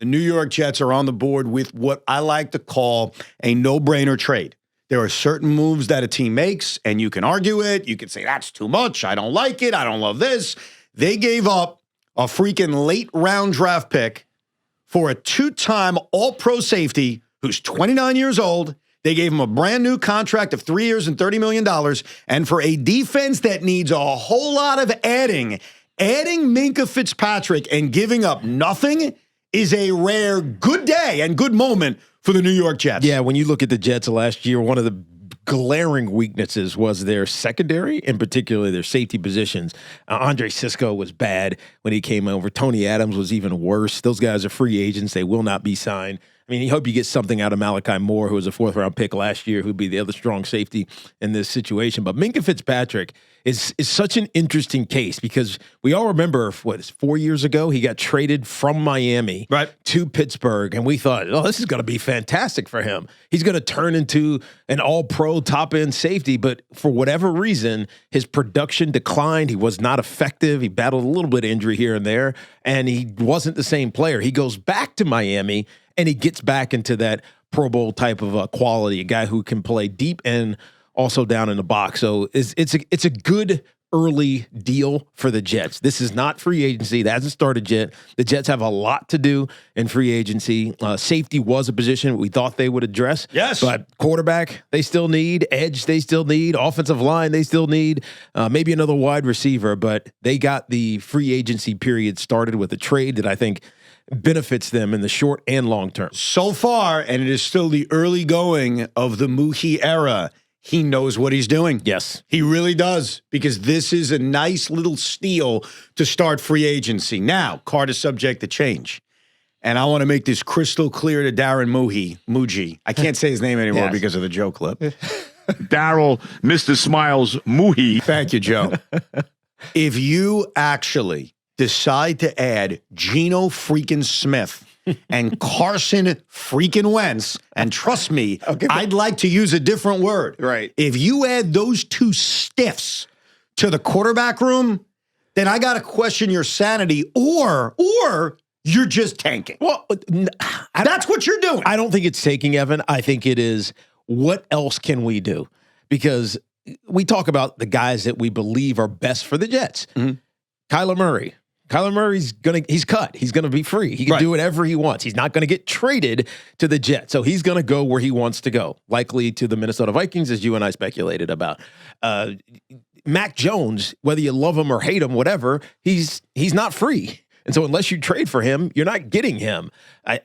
The New York Jets are on the board with what I like to call a no-brainer trade. There are certain moves that a team makes, and you can argue it. You can say, that's too much. I don't like it. I don't love this. They gave up a freaking late-round draft pick for a two-time all-pro safety who's 29 years old. They gave him a brand-new contract of 3 years and $30 million. And for a defense that needs a whole lot of adding Minkah Fitzpatrick and giving up nothing is a rare good day and good moment for the New York Jets. Yeah, when you look at the Jets last year, one of the glaring weaknesses was their secondary, in particular their safety positions. Andre Sisco was bad when he came over. Tony Adams was even worse. Those guys are free agents. They will not be signed. I mean, you hope you get something out of Malachi Moore, who was a fourth-round pick last year, who'd be the other strong safety in this situation. But Minkah Fitzpatrick is such an interesting case because we all remember, 4 years ago, he got traded from Miami to Pittsburgh, and we thought, oh, this is going to be fantastic for him. He's going to turn into an all-pro top-end safety, but for whatever reason, his production declined. He was not effective. He battled a little bit of injury here and there, and he wasn't the same player. He goes back to Miami, and he gets back into that Pro Bowl type of quality, a guy who can play deep and also down in the box. So it's a good early deal for the Jets. This is not free agency. That hasn't started yet. The Jets have a lot to do in free agency. Safety was a position we thought they would address. Yes. But quarterback, they still need. Edge, they still need. Offensive line, they still need. Maybe another wide receiver. But they got the free agency period started with a trade that I think benefits them in the short and long term. So far, and it is still the early going of the Mookie era, he knows what he's doing. Yes. He really does, because this is a nice little steal to start free agency. Now, card is subject to change. And I want to make this crystal clear to Darren Muji. I can't say his name anymore because of the Joe clip. Daryl, Mr. Smiles, Muhi. Thank you, Joe. If you actually decide to add Geno freaking Smith and Carson freaking Wentz, and trust me, I'd like to use a different word. Right. If you add those two stiffs to the quarterback room, then I got to question your sanity, or you're just tanking. Well, that's what you're doing. I don't think it's taking, Evan. I think it is, what else can we do? Because we talk about the guys that we believe are best for the Jets. Mm-hmm. Kyler Murray's he's cut. He's gonna be free. He can do whatever he wants. He's not gonna get traded to the Jets. So he's gonna go where he wants to go, likely to the Minnesota Vikings, as you and I speculated about. Mac Jones, whether you love him or hate him, whatever, he's not free. And so unless you trade for him, you're not getting him.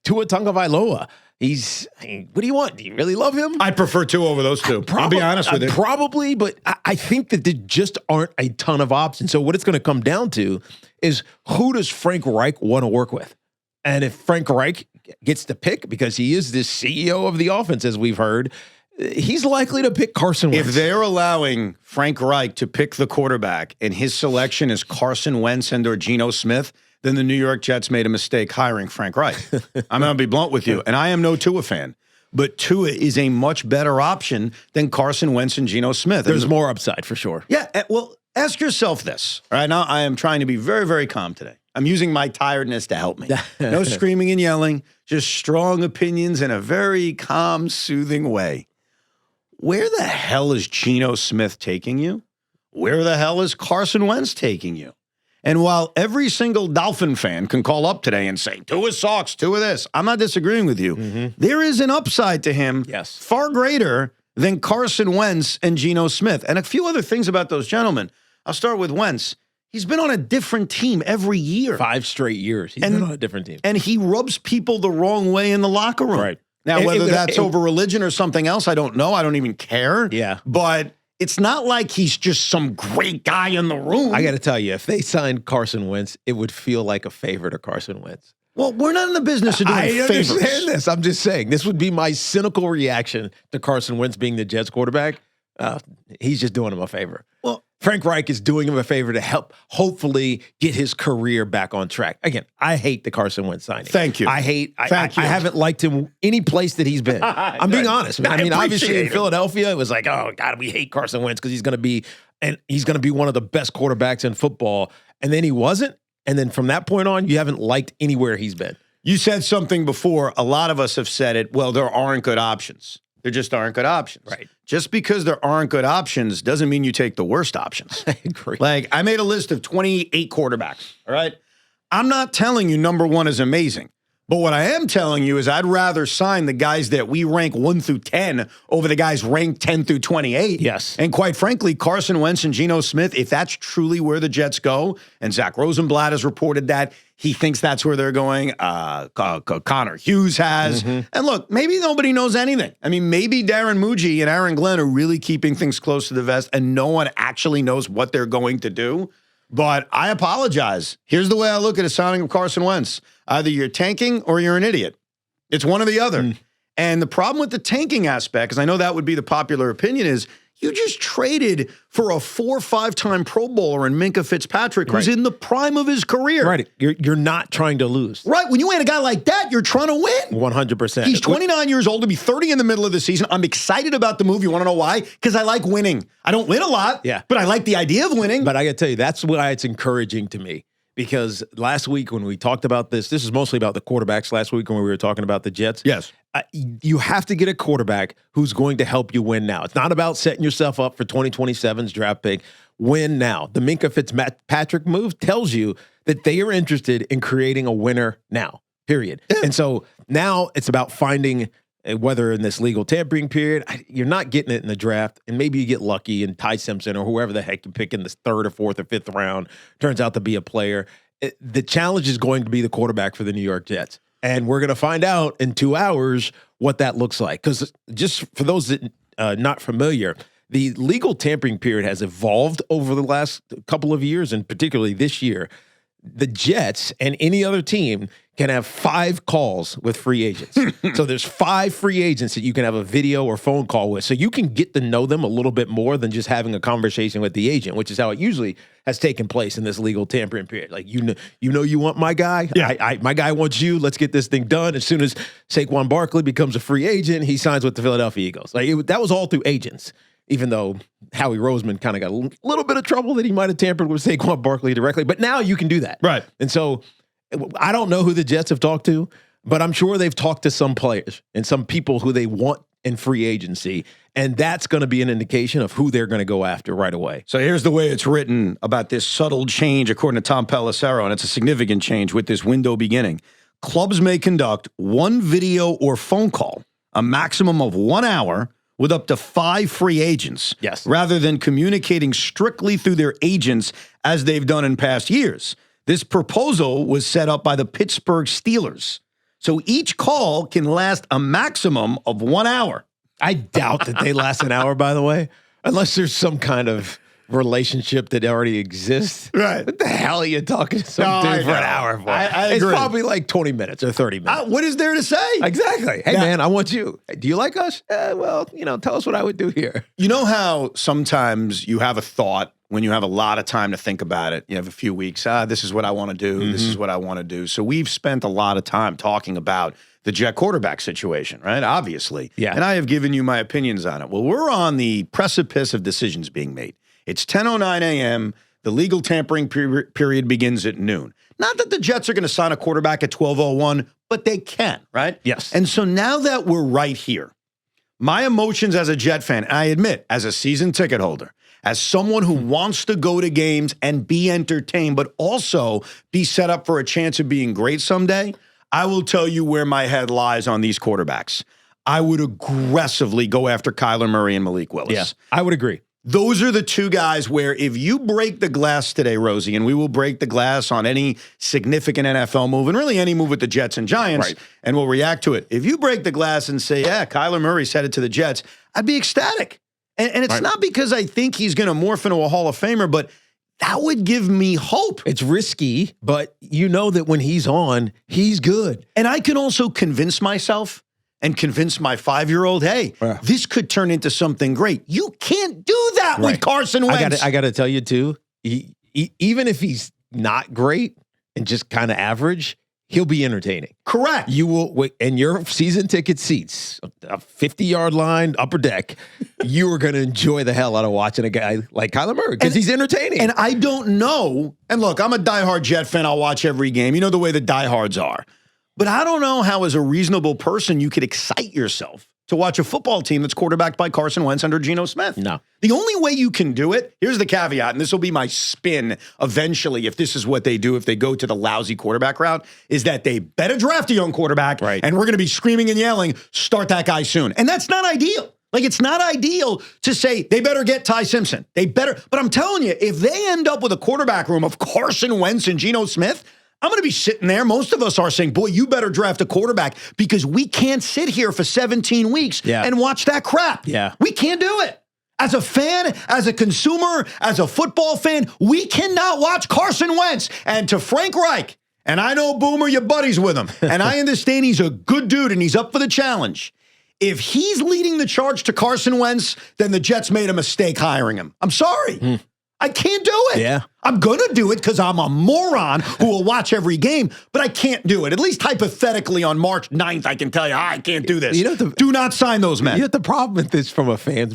Tua Tagovailoa, what do you want? Do you really love him? I'd prefer two over those two. I'll be honest with you. Probably, but I think that there just aren't a ton of options. So what it's going to come down to is, who does Frank Reich want to work with? And if Frank Reich gets to pick, because he is this CEO of the offense, as we've heard, he's likely to pick Carson Wentz. If they're allowing Frank Reich to pick the quarterback and his selection is Carson Wentz and or Geno Smith, then the New York Jets made a mistake hiring Frank Reich. I'm going to be blunt with you, and I am no Tua fan, but Tua is a much better option than Carson Wentz and Geno Smith. There's more upside for sure. Yeah, well, ask yourself this. All right, now I am trying to be very, very calm today. I'm using my tiredness to help me. No screaming and yelling, just strong opinions in a very calm, soothing way. Where the hell is Geno Smith taking you? Where the hell is Carson Wentz taking you? And while every single Dolphin fan can call up today and say, Tua sucks, Tua this, I'm not disagreeing with you. Mm-hmm. There is an upside to him far greater than Carson Wentz and Geno Smith. And a few other things about those gentlemen. I'll start with Wentz. He's been on a different team every year. 5 straight years. He's been on a different team. And he rubs people the wrong way in the locker room. Right. Now, whether that's over religion or something else, I don't know. I don't even care. Yeah. But it's not like he's just some great guy in the room. I got to tell you, if they signed Carson Wentz, it would feel like a favor to Carson Wentz. Well, we're not in the business of doing favors. I understand this. I'm just saying, this would be my cynical reaction to Carson Wentz being the Jets quarterback. He's just doing him a favor. Well, Frank Reich is doing him a favor to help hopefully get his career back on track. Again, I hate the Carson Wentz signing. Thank you. I haven't liked him any place that he's been. I'm being honest. I mean, obviously in Philadelphia, it was like, oh God, we hate Carson Wentz because he's going to be one of the best quarterbacks in football. And then he wasn't. And then from that point on, you haven't liked anywhere he's been. You said something before. A lot of us have said it. Well, there aren't good options. There just aren't good options. Right. Just because there aren't good options doesn't mean you take the worst options. I agree. Like, I made a list of 28 quarterbacks, all right? I'm not telling you number one is amazing. But what I am telling you is I'd rather sign the guys that we rank 1 through 10 over the guys ranked 10 through 28. Yes. And quite frankly, Carson Wentz and Geno Smith, if that's truly where the Jets go, and Zach Rosenblatt has reported that, he thinks that's where they're going. Connor Hughes has. And look, maybe nobody knows anything. I mean, maybe Darren Muji and Aaron Glenn are really keeping things close to the vest, and no one actually knows what they're going to do. But I apologize. Here's the way I look at a signing of Carson Wentz. Either you're tanking or you're an idiot. It's one or the other. And the problem with the tanking aspect, because I know that would be the popular opinion, is you just traded for a 4- or 5-time Pro Bowler in Minkah Fitzpatrick, who's in the prime of his career. Right. You're not trying to lose. Right. When you ain't a guy like that, you're trying to win. 100%. He's 29 years old to be 30 in the middle of the season. I'm excited about the move. You want to know why? Because I like winning. I don't win a lot, but I like the idea of winning. But I got to tell you, that's why it's encouraging to me. Because last week when we talked about this is mostly about the quarterbacks last week when we were talking about the Jets. Yes. You have to get a quarterback who's going to help you win now. It's not about setting yourself up for 2027's draft pick. Win now. The Minkah Fitzpatrick move tells you that they are interested in creating a winner now, period. Yeah. And so now it's about finding whether in this legal tampering period, you're not getting it in the draft, and maybe you get lucky and Ty Simpson or whoever the heck you pick in this 3rd or 4th or 5th round turns out to be a player. The challenge is going to be the quarterback for the New York Jets. And we're going to find out in 2 hours what that looks like. Because just for those that not familiar, the legal tampering period has evolved over the last couple of years, and particularly this year. The Jets and any other team can have 5 calls with free agents. So there's 5 free agents that you can have a video or phone call with. So you can get to know them a little bit more than just having a conversation with the agent, which is how it usually has taken place in this legal tampering period. Like, you know you want my guy. Yeah. My guy wants you. Let's get this thing done. As soon as Saquon Barkley becomes a free agent, he signs with the Philadelphia Eagles. Like, that was all through agents. Even though Howie Roseman kind of got a little bit of trouble that he might have tampered with Saquon Barkley directly. But now you can do that. Right. And so I don't know who the Jets have talked to, but I'm sure they've talked to some players and some people who they want in free agency. And that's going to be an indication of who they're going to go after right away. So here's the way it's written about this subtle change, according to Tom Pelissero, and it's a significant change with this window beginning. Clubs may conduct 1 video or phone call, a maximum of 1 hour, with up to 5 free agents, rather than communicating strictly through their agents as they've done in past years. This proposal was set up by the Pittsburgh Steelers. So each call can last a maximum of 1 hour. I doubt that they last an hour, by the way, unless there's some kind of relationship that already exists. Right. What the hell are you talking to some dude for an hour for? I it's agree. probably like 20 minutes or 30 minutes. What is there to say? Exactly. Hey, man, I want you. Do you like us? Well, tell us what I would do here. You know how sometimes you have a thought when you have a lot of time to think about it. You have a few weeks. This is what I want to do. This is what I want to do. So we've spent a lot of time talking about the Jet quarterback situation, right? Obviously. Yeah. And I have given you my opinions on it. Well, we're on the precipice of decisions being made. It's 10:09 a.m. The legal tampering period begins at noon. Not that the Jets are going to sign a quarterback at 12:01, but they can, right? Yes. And so now that we're right here, my emotions as a Jet fan, and I admit, as a season ticket holder, as someone who wants to go to games and be entertained, but also be set up for a chance of being great someday, I will tell you where my head lies on these quarterbacks. I would aggressively go after Kyler Murray and Malik Willis. Yeah, I would agree. Those are the 2 guys where if you break the glass today, Rosie, and we will break the glass on any significant NFL move, and really any move with the Jets and Giants, and we'll react to it. If you break the glass and say, yeah, Kyler Murray's headed to the Jets, I'd be ecstatic. And it's not because I think he's going to morph into a Hall of Famer, but that would give me hope. It's risky, but you know that when he's on, he's good. And I can also convince myself and convince my 5-year-old, hey, this could turn into something great. You can't do that with Carson Wentz. I got to tell you, too, even if he's not great and just kind of average, he'll be entertaining. Correct. You will, and your season ticket seats, a 50-yard line, upper deck, you are going to enjoy the hell out of watching a guy like Kyler Murray because he's entertaining. And I don't know. And look, I'm a diehard Jet fan. I'll watch every game. You know the way the diehards are. But I don't know how, as a reasonable person, you could excite yourself to watch a football team that's quarterbacked by Carson Wentz under Geno Smith. No. The only way you can do it, here's the caveat, and this will be my spin eventually if this is what they do, if they go to the lousy quarterback route, is that they better draft a young quarterback, right, and we're going to be screaming and yelling, start that guy soon. And that's not ideal. Like, it's not ideal to say they better get Ty Simpson. They better, but I'm telling you, if they end up with a quarterback room of Carson Wentz and Geno Smith, I'm going to be sitting there. Most of us are saying, boy, you better draft a quarterback because we can't sit here for 17 weeks and watch that crap. Yeah. We can't do it. As a fan, as a consumer, as a football fan, we cannot watch Carson Wentz. And to Frank Reich, and I know, Boomer, you're buddies with him, and I understand he's a good dude and he's up for the challenge. If he's leading the charge to Carson Wentz, then the Jets made a mistake hiring him. I'm sorry. I can't do it. Yeah. I'm going to do it because I'm a moron who will watch every game, but I can't do it. At least hypothetically on March 9th, I can tell you, I can't do this. Do not sign those men. You know, the problem with this from a fan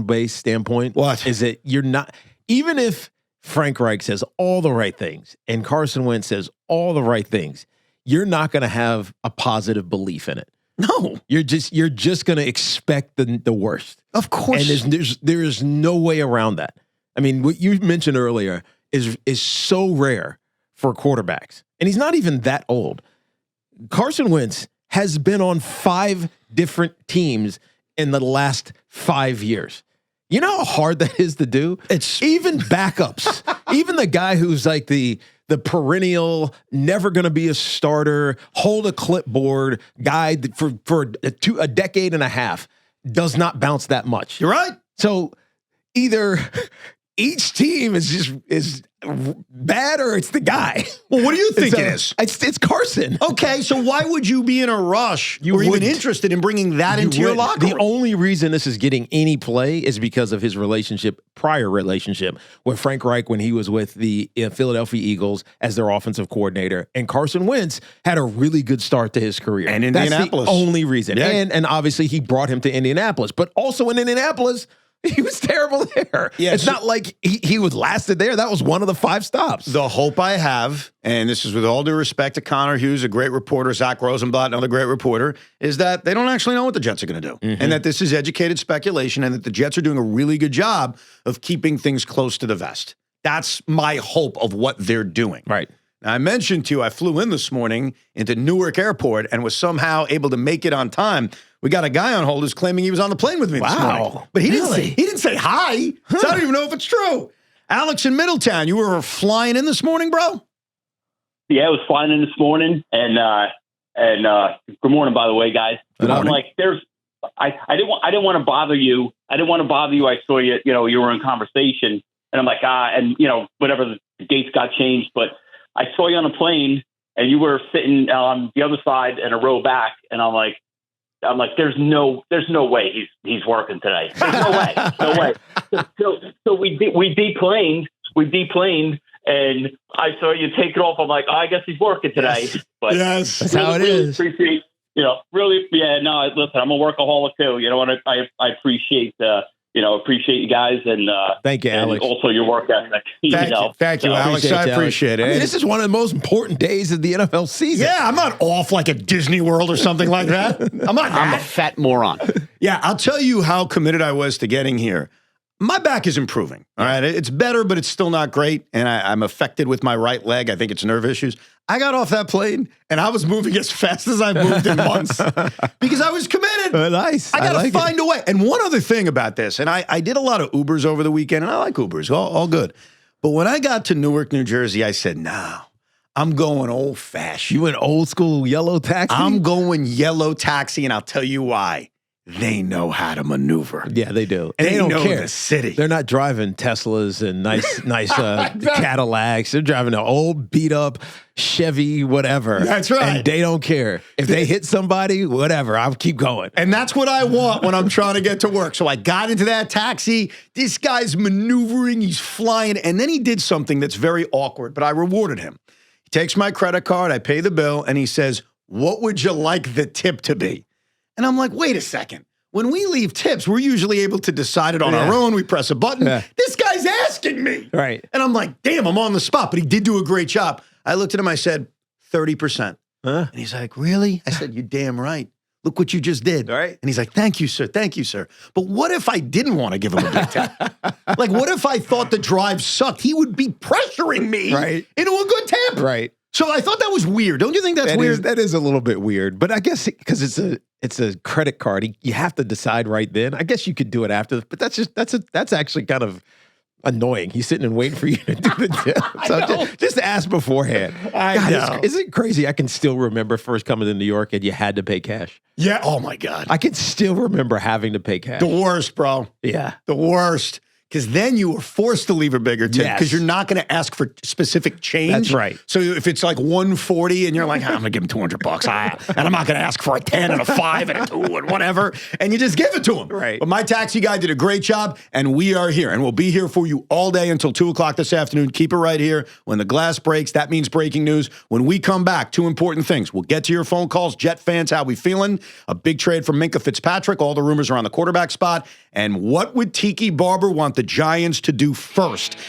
base standpoint is that you're not, even if Frank Reich says all the right things and Carson Wentz says all the right things, you're not going to have a positive belief in it. No. You're just going to expect the worst. Of course. And there is no way around that. I mean, what you mentioned earlier is so rare for quarterbacks. And he's not even that old. Carson Wentz has been on 5 different teams in the last 5 years. You know how hard that is to do? It's even backups. Even the guy who's like the perennial, never going to be a starter, hold a clipboard guy for a decade and a half does not bounce that much. You're right. So either each team is bad or it's the guy. Well, what do you think it is? It's Carson. Okay, so why would you be in a rush or even interested in bringing that into your locker room? The only reason this is getting any play is because of his prior relationship with Frank Reich when he was with the Philadelphia Eagles as their offensive coordinator. And Carson Wentz had a really good start to his career. And Indianapolis. That's the only reason. Yeah. And obviously he brought him to Indianapolis. But also in Indianapolis, he was terrible there. Yeah, it's not like he was lasted there. That was one of the 5 stops. The hope I have, and this is with all due respect to Connor Hughes, a great reporter, Zach Rosenblatt, another great reporter, is that they don't actually know what the Jets are going to do. And that this is educated speculation and that the Jets are doing a really good job of keeping things close to the vest. That's my hope of what they're doing. Right. Now, I mentioned to you, I flew in this morning into Newark Airport and was somehow able to make it on time. We got a guy on hold who's claiming he was on the plane with me this morning. But he didn't say hi. So I don't even know if it's true. Alex in Middletown, you were flying in this morning, bro? Yeah, I was flying in this morning. And good morning, by the way, guys. I'm like, I didn't want to bother you. I saw you, you were in conversation. And I'm like, whatever, the dates got changed. But I saw you on a plane and you were sitting on the other side in a row back. And I'm like, there's no way he's working today. There's no way. So we deplaned, and I saw you take it off. I'm like, I guess he's working today. But yes, that's how it is. Appreciate, listen, I'm a workaholic too. I appreciate appreciate you guys and thank you, Alex. Also your work ethic. Thank you, Alex. I appreciate it. I mean, this is one of the most important days of the NFL season. Yeah, I'm not off like a Disney World or something like that. I'm a fat moron. Yeah, I'll tell you how committed I was to getting here. My back is improving. All right. It's better, but it's still not great. And I'm affected with my right leg. I think it's nerve issues. I got off that plane and I was moving as fast as I've moved in months because I was committed. Nice. I got to find a way. And one other thing about this, and I did a lot of Ubers over the weekend, and I like Ubers, all good. But when I got to Newark, New Jersey, I said, no, I'm going old fashioned. You went old school yellow taxi? I'm going yellow taxi, and I'll tell you why. They know how to maneuver. Yeah, they do. And they don't know care. The city. They're not driving Teslas and nice Cadillacs. They're driving an old beat up Chevy, whatever. That's right. And they don't care. If they hit somebody, whatever, I'll keep going. And that's what I want when I'm trying to get to work. So I got into that taxi. This guy's maneuvering. He's flying. And then he did something that's very awkward, but I rewarded him. He takes my credit card. I pay the bill. And he says, what would you like the tip to be? And I'm like, wait a second. When we leave tips, we're usually able to decide it on our own. We press a button. Yeah. This guy's asking me. Right. And I'm like, damn, I'm on the spot. But he did do a great job. I looked at him. I said, 30%. Huh? And he's like, really? I said, you're damn right. Look what you just did. All right. And he's like, thank you, sir. Thank you, sir. But what if I didn't want to give him a big tip? Like, what if I thought the drive sucked? He would be pressuring me into a good tip. Right. So I thought that was weird. Don't you think that's weird? That is a little bit weird. But I guess because it's a credit card, you have to decide right then. I guess you could do it after, but that's actually kind of annoying. He's sitting and waiting for you to do the tip. So just ask beforehand. I know. Is it crazy? I can still remember first coming to New York and you had to pay cash. Yeah. Oh my God. I can still remember having to pay cash. The worst, bro. Yeah. The worst. Because then you were forced to leave a bigger tip because you're not going to ask for specific change. That's right. So if it's like 140 and you're like, I'm going to give him $200, and I'm not going to ask for a 10 and a 5 and a 2 and whatever, and you just give it to him. Right. But my taxi guy did a great job, and we are here, and we'll be here for you all day until 2 o'clock this afternoon. Keep it right here. When the glass breaks, that means breaking news. When we come back, 2 important things. We'll get to your phone calls. Jet fans, how we feeling? A big trade from Minkah Fitzpatrick. All the rumors around the quarterback spot. And what would Tiki Barber want the Giants to do first?